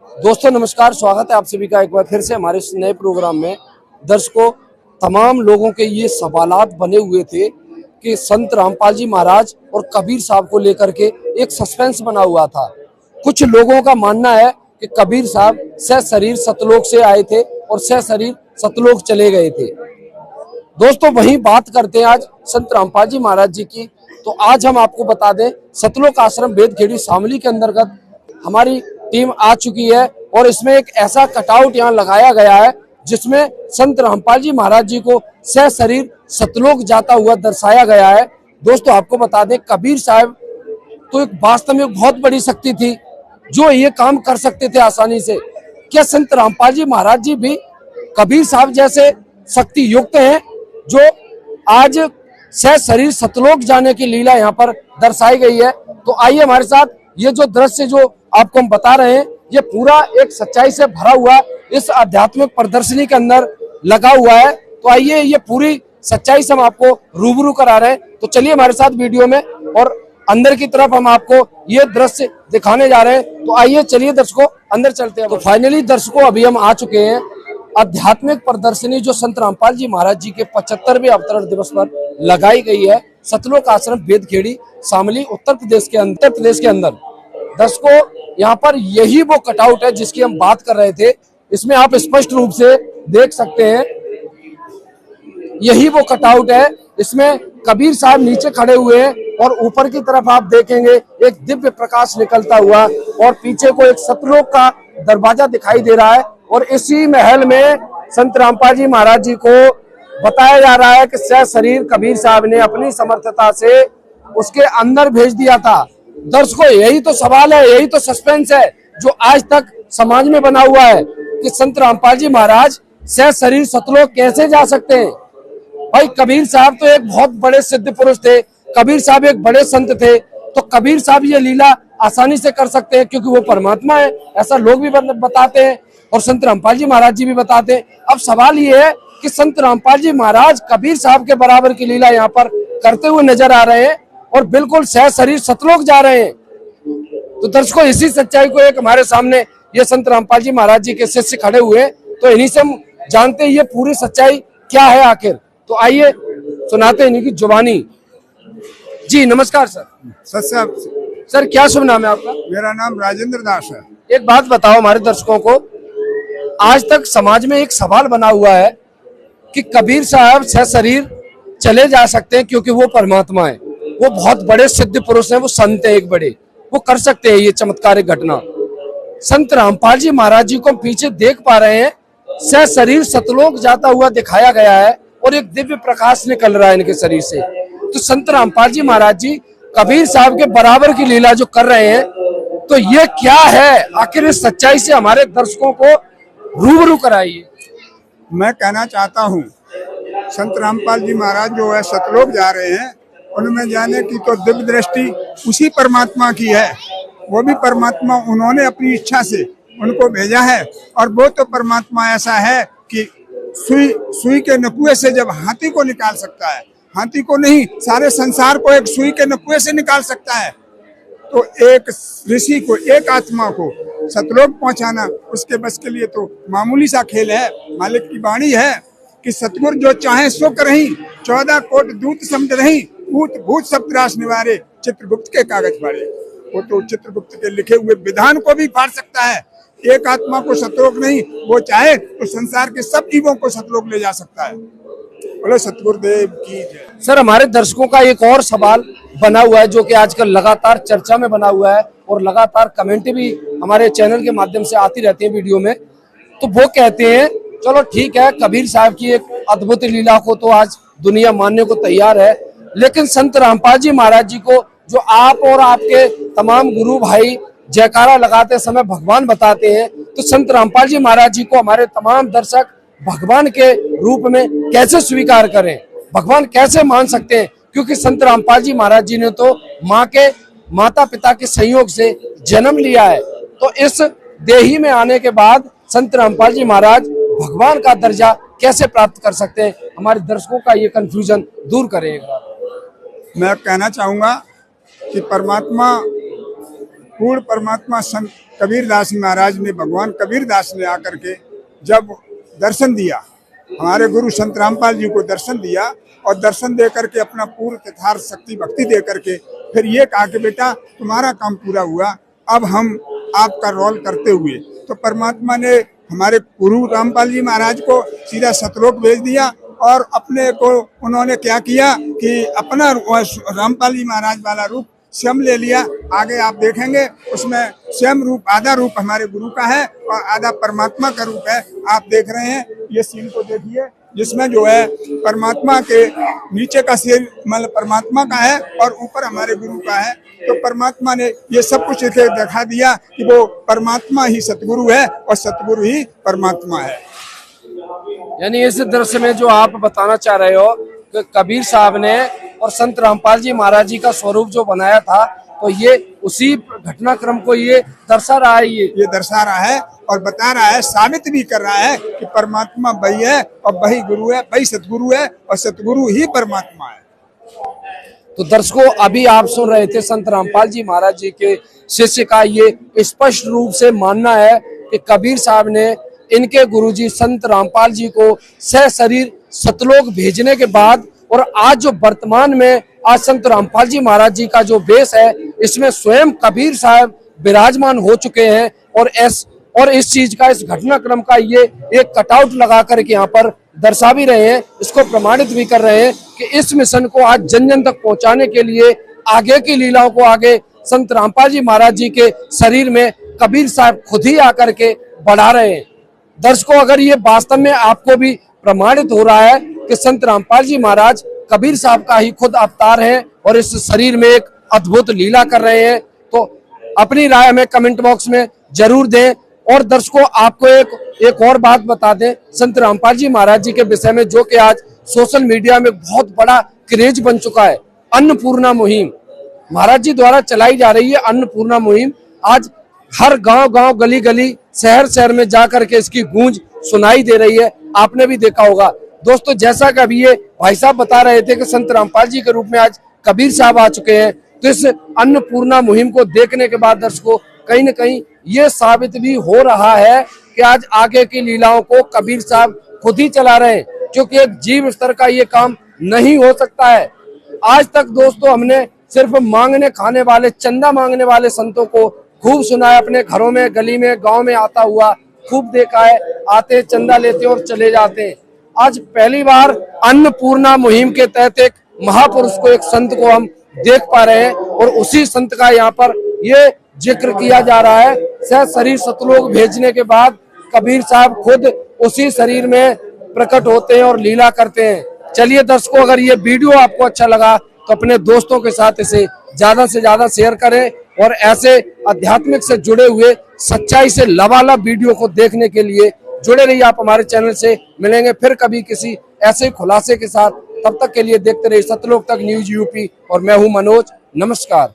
दोस्तों नमस्कार, स्वागत है आप सभी का एक बार फिर से हमारे इस नए प्रोग्राम में। दर्शकों, तमाम लोगों के ये सवालात बने हुए थे कि संत रामपाल जी महाराज और कबीर साहब को लेकर के एक सस्पेंस बना हुआ था। कुछ लोगों का मानना है कि कबीर साहब सह शरीर सतलोक से आए थे और सह शरीर सतलोक चले गए थे। दोस्तों वही बात करते हैं आज संत रामपाल जी महाराज जी की। तो आज हम आपको बता दें, सतलोक आश्रम बेदखेड़ी शामली के अंतर्गत हमारी टीम आ चुकी है और इसमें एक ऐसा कटआउट यहाँ लगाया गया है जिसमें संत रामपाल जी महाराज जी को सह शरीर सतलोक जाता हुआ दर्शाया गया है। दोस्तों आपको बता दें, कबीर साहब तो एक वास्तव में बहुत बड़ी शक्ति थी जो ये काम कर सकते थे आसानी से। क्या संत रामपाल जी महाराज जी भी कबीर साहब जैसे शक्ति युक्त हैं जो आज सह शरीर सतलोक जाने की लीला यहाँ पर दर्शाई गई है? तो आइए हमारे साथ, ये जो दृश्य जो आपको हम बता रहे हैं ये पूरा एक सच्चाई से भरा हुआ इस आध्यात्मिक प्रदर्शनी के अंदर लगा हुआ है। तो आइए ये पूरी सच्चाई से हम आपको रूबरू करा रहे हैं। तो चलिए हमारे साथ वीडियो में और अंदर की तरफ हम आपको ये दृश्य दिखाने जा रहे हैं। तो आइए चलिए दर्शकों अंदर चलते हैं। तो फाइनली दर्शकों अभी हम आ चुके हैं आध्यात्मिक प्रदर्शनी जो संत रामपाल जी महाराज जी के 75वें अवतरण दिवस पर लगाई गई है सतलोक आश्रम बेदखेड़ी शामली उत्तर प्रदेश के अंदर। दर्शकों यहाँ पर यही वो कटआउट है जिसकी हम बात कर रहे थे। इसमें आप स्पष्ट रूप से देख सकते हैं, यही वो कटआउट है। इसमें कबीर साहब नीचे खड़े हुए हैं और ऊपर की तरफ आप देखेंगे एक दिव्य प्रकाश निकलता हुआ और पीछे को एक सतलोक का दरवाजा दिखाई दे रहा है। और इसी महल में संत रामपाल जी महाराज जी को बताया जा रहा है कि सह शरीर कबीर साहब ने अपनी समर्थता से उसके अंदर भेज दिया था। दर्शकों यही तो सवाल है, यही तो सस्पेंस है जो आज तक समाज में बना हुआ है कि संत रामपाल जी महाराज सह शरीर सतलोक कैसे जा सकते हैं। भाई कबीर साहब तो एक बहुत बड़े सिद्ध पुरुष थे, कबीर साहब एक बड़े संत थे, तो कबीर साहब ये लीला आसानी से कर सकते हैं क्योंकि वो परमात्मा है, ऐसा लोग भी बताते हैं और संत रामपाल जी महाराज जी भी बताते हैं। अब सवाल ये है कि संत रामपाल जी महाराज कबीर साहब के बराबर की लीला यहाँ पर करते हुए नजर आ रहे हैं और बिल्कुल सह शरीर सतलोक जा रहे हैं। तो दर्शकों इसी सच्चाई को एक हमारे सामने ये संत रामपाल जी महाराज जी के शिष्य खड़े हुए, तो इन्हीं से हम जानते हैं ये पूरी सच्चाई क्या है आखिर। तो आइए सुनाते हैं इन्हीं की जुबानी। जी नमस्कार सर। सर क्या शुभ नाम है आपका? मेरा नाम राजेंद्र दास है। एक बात बताओ हमारे दर्शकों को, आज तक समाज में एक सवाल बना हुआ है कि कबीर साहब सह शरीर चले जा सकते हैं क्योंकि वो परमात्मा है, वो बहुत बड़े सिद्ध पुरुष हैं, वो संत है एक बड़े, वो कर सकते हैं ये चमत्कारिक घटना। संत रामपाल जी महाराज जी को हम पीछे देख पा रहे हैं, सह शरीर सतलोक जाता हुआ दिखाया गया है और एक दिव्य प्रकाश निकल रहा है इनके शरीर से। तो संत रामपाल जी महाराज जी कबीर साहब के बराबर की लीला जो कर रहे हैं, तो ये क्या है आखिर? इस सच्चाई से हमारे दर्शकों को रूबरू कराइए। मैं कहना चाहता हूँ संत रामपाल जी महाराज जो है सतलोक जा रहे हैं, उनमें जाने की तो दिव्य दृष्टि उसी परमात्मा की है। वो भी परमात्मा उन्होंने अपनी इच्छा से उनको भेजा है और वो तो परमात्मा ऐसा है कि सुई के नकुए से जब हाथी को निकाल सकता है, हाथी को नहीं सारे संसार को एक सुई के नकुए से निकाल सकता है, तो एक ऋषि को, एक आत्मा को सतलोक पहुंचाना उसके बस के लिए तो मामूली सा खेल है। मालिक की वाणी है कि सतगुर जो चाहे सो करहीं, 14 कोट दूत समझ रही, भूत भूत सप्तरास निवारे, चित्रगुप्त के कागज फाड़े। वो तो चित्रगुप्त के लिखे हुए विधान को भी फाड़ सकता है। एक आत्मा को सतलोक नहीं, वो चाहे तो संसार के सब जीवों को सतलोक ले जा सकता है। बोलो सतगुरुदेव की जय। सर हमारे दर्शकों का एक और सवाल बना हुआ है जो कि आजकल लगातार चर्चा में बना हुआ है और लगातार कमेंटें भी हमारे चैनल के माध्यम से आती रहती है वीडियो में। तो वो कहते हैं चलो ठीक है, कबीर साहब की एक अद्भुत लीला को तो आज दुनिया मानने को तैयार है, लेकिन संत रामपाल जी महाराज जी को जो आप और आपके तमाम गुरु भाई जयकारा लगाते समय भगवान बताते हैं, तो संत रामपाल जी महाराज जी को हमारे तमाम दर्शक भगवान के रूप में कैसे स्वीकार करें, भगवान कैसे मान सकते हैं? क्योंकि संत रामपाल जी महाराज जी ने तो माता पिता के संयोग से जन्म लिया है, तो इस देही में आने के बाद संत रामपाल जी महाराज भगवान का दर्जा कैसे प्राप्त कर सकते हैं? हमारे दर्शकों का ये कंफ्यूजन दूर करेगा। मैं कहना चाहूंगा कि परमात्मा पूर्ण परमात्मा संत कबीरदास महाराज ने, भगवान कबीरदास ने आकर के जब दर्शन दिया, हमारे गुरु संत रामपाल जी को दर्शन दिया और दर्शन दे करके अपना पूर्ण यथार्थ शक्ति भक्ति दे करके फिर ये कहा कि बेटा तुम्हारा काम पूरा हुआ, अब हम आपका रोल करते हुए, तो परमात्मा ने हमारे गुरु रामपाल जी महाराज को सीधा सतलोक भेज दिया और अपने को उन्होंने क्या किया कि अपना रामपाल जी महाराज वाला रूप स्वयं ले लिया। आगे आप देखेंगे उसमें स्वयं रूप, आधा रूप हमारे गुरु का है और आधा परमात्मा का रूप है। आप देख रहे हैं ये सीन को देखिए, जिसमें जो है परमात्मा के नीचे का सिर मतलब परमात्मा का है और ऊपर हमारे गुरु का है। तो परमात्मा ने ये सब कुछ इसे दिखा दिया कि वो परमात्मा ही सतगुरु है और सतगुरु ही परमात्मा है। यानी इस दृश्य में जो आप बताना चाह रहे हो कि कबीर साहब ने और संत रामपाल जी महाराज जी का स्वरूप जो बनाया था, तो ये उसी घटनाक्रम को ये दर्शा रहा है। ये दर्शा रहा है और बता रहा है, साबित भी कर रहा है कि परमात्मा वही है और वही गुरु है, वही सतगुरु है और सतगुरु ही परमात्मा है। तो दर्शकों, अभी आप सुन रहे थे संत रामपाल जी महाराज जी के शिष्य का ये स्पष्ट रूप से मानना है कि कबीर साहब ने इनके गुरुजी संत रामपाल जी को सशरीर सतलोक भेजने के बाद और आज जो वर्तमान में आज संत रामपाल जी महाराज जी का जो वेश है, इसमें स्वयं कबीर साहब विराजमान हो चुके हैं और इस चीज का, इस घटनाक्रम का ये एक कटआउट लगा करके यहाँ पर दर्शा भी रहे हैं, इसको प्रमाणित भी कर रहे हैं कि इस मिशन को आज जन जन तक पहुंचाने के लिए आगे की लीलाओं को आगे संत रामपाल जी महाराज जी के शरीर में कबीर साहब खुद ही आकर के बढ़ा रहे हैं। दर्शकों, अगर ये वास्तव में आपको भी प्रमाणित हो रहा है कि संत रामपाल जी महाराज कबीर साहब का ही खुद अवतार है और इस शरीर में एक अद्भुत लीला कर रहे हैं, तो अपनी राय हमें कमेंट बॉक्स में जरूर दें। और दर्शकों, आपको एक और बात बता दें संत रामपाल जी महाराज जी के विषय में, जो कि आज सोशल मीडिया में बहुत बड़ा क्रेज बन चुका है। अन्नपूर्णा मुहिम महाराज जी द्वारा चलाई जा रही है। अन्नपूर्णा मुहिम आज हर गांव गली गली शहर शहर में जाकर के इसकी गूंज सुनाई दे रही है। आपने भी देखा होगा दोस्तों, जैसा कि अभी ये भाई साहब बता रहे थे कि संत रामपाल जी के रूप में आज कबीर साहब आ चुके हैं, तो इस अन्नपूर्णा मुहिम को देखने के बाद दर्शकों कहीं न कहीं ये साबित भी हो रहा है कि आज आगे की लीलाओं को कबीर साहब खुद ही चला रहे हैं, क्योंकि एक जीव स्तर का ये काम नहीं हो सकता है। आज तक दोस्तों हमने सिर्फ मांगने खाने वाले, चंदा मांगने वाले संतों को खूब सुना है, अपने घरों में, गली में, गांव में आता हुआ खूब देखा है, आते चंदा लेते और चले जाते हैं। आज पहली बार अन्नपूर्णा मुहिम के तहत एक महापुरुष को, एक संत को हम देख पा रहे हैं और उसी संत का यहाँ पर ये जिक्र किया जा रहा है। सशरीर सतलोक भेजने के बाद कबीर साहब खुद उसी शरीर में प्रकट होते हैं और लीला करते हैं। चलिए दर्शकों, अगर ये वीडियो आपको अच्छा लगा तो अपने दोस्तों के साथ इसे ज्यादा से ज्यादा शेयर करें और ऐसे आध्यात्मिक से जुड़े हुए, सच्चाई से लबालब वीडियो को देखने के लिए जुड़े रहिए। आप हमारे चैनल से मिलेंगे फिर कभी किसी ऐसे खुलासे के साथ। तब तक के लिए देखते रहिए सतलोक तक न्यूज यूपी और मैं हूं मनोज। नमस्कार।